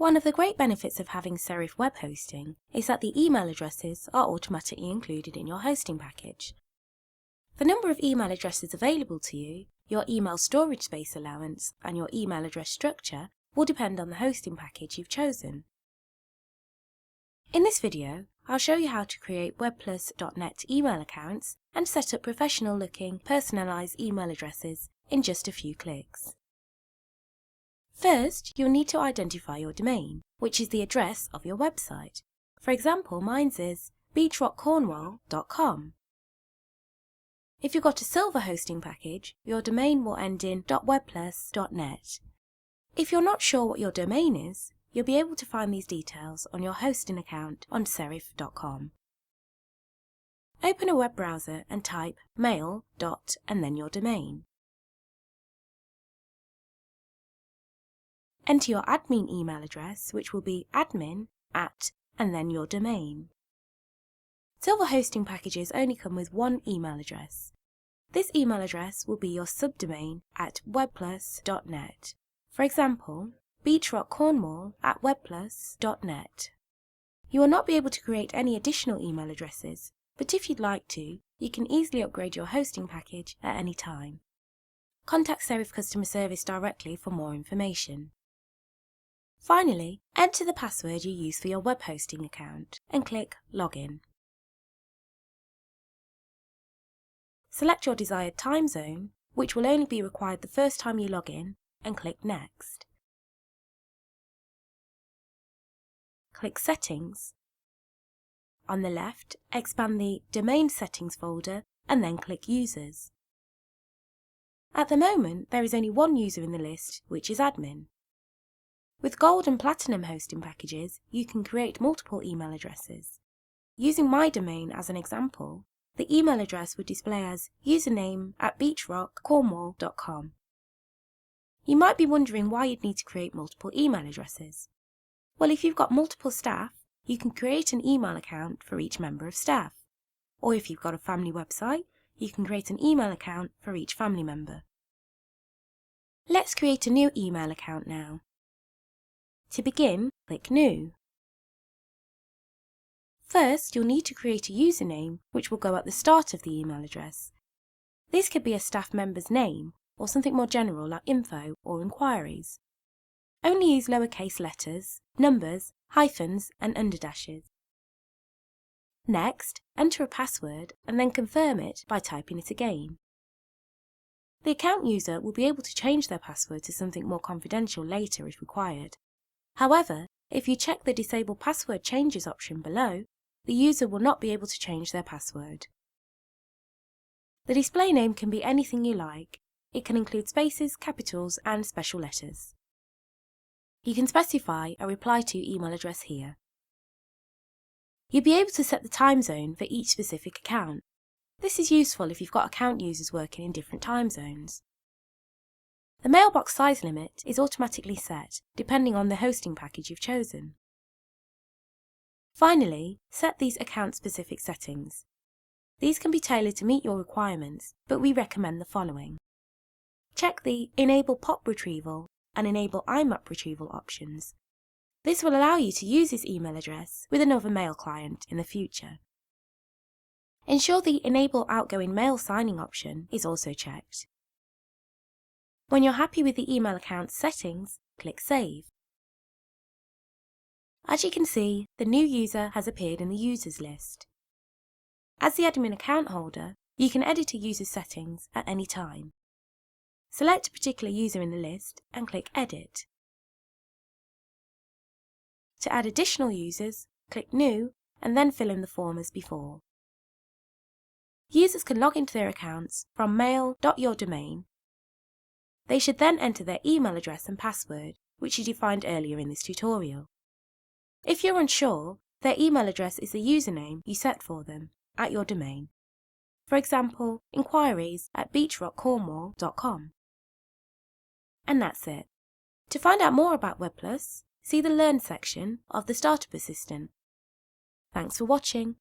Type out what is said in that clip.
One of the great benefits of having Serif web hosting is that the email addresses are automatically included in your hosting package. The number of email addresses available to you, your email storage space allowance, and your email address structure will depend on the hosting package you've chosen. In this video, I'll show you how to create WebPlus.net email accounts and set up professional-looking, personalized email addresses in just a few clicks. First, you'll need to identify your domain, which is the address of your website. For example, mine's is beachrockcornwall.com. If you've got a silver hosting package, your domain will end in .webplus.net. If you're not sure what your domain is, you'll be able to find these details on your hosting account on serif.com. Open a web browser and type mail. And then your domain. Enter your admin email address, which will be admin@ and then your domain. Silver hosting packages only come with one email address. This email address will be your subdomain at webplus.net. For example, beachrockcornwall@webplus.net. You will not be able to create any additional email addresses, but if you'd like to, you can easily upgrade your hosting package at any time. Contact Serif customer service directly for more information. Finally, enter the password you use for your web hosting account and click Login. Select your desired time zone, which will only be required the first time you log in, and click Next. Click Settings. On the left, expand the Domain Settings folder and then click Users. At the moment, there is only one user in the list, which is admin. With Gold and Platinum hosting packages, you can create multiple email addresses. Using my domain as an example, the email address would display as username@beachrockcornwall.com. You might be wondering why you'd need to create multiple email addresses. Well, if you've got multiple staff, you can create an email account for each member of staff. Or if you've got a family website, you can create an email account for each family member. Let's create a new email account now. To begin, click New. First, you'll need to create a username which will go at the start of the email address. This could be a staff member's name or something more general like info or inquiries. Only use lowercase letters, numbers, hyphens and underdashes. Next, enter a password and then confirm it by typing it again. The account user will be able to change their password to something more confidential later if required. However, if you check the Disable Password Changes option below, the user will not be able to change their password. The display name can be anything you like. It can include spaces, capitals and special letters. You can specify a reply to email address here. You'll be able to set the time zone for each specific account. This is useful if you've got account users working in different time zones. The mailbox size limit is automatically set depending on the hosting package you've chosen. Finally, set these account-specific settings. These can be tailored to meet your requirements, but we recommend the following. Check the Enable POP Retrieval and Enable IMAP Retrieval options. This will allow you to use this email address with another mail client in the future. Ensure the Enable Outgoing Mail Signing option is also checked. When you're happy with the email account settings, click Save. As you can see, the new user has appeared in the users list. As the admin account holder, you can edit a user's settings at any time. Select a particular user in the list and click Edit. To add additional users, click New and then fill in the form as before. Users can log into their accounts from mail.yourdomain. They should then enter their email address and password, which you defined earlier in this tutorial. If you're unsure, their email address is the username you set for them at your domain. For example, inquiries@beachrockcornwall.com. And that's it. To find out more about WebPlus, see the Learn section of the Startup Assistant. Thanks for watching.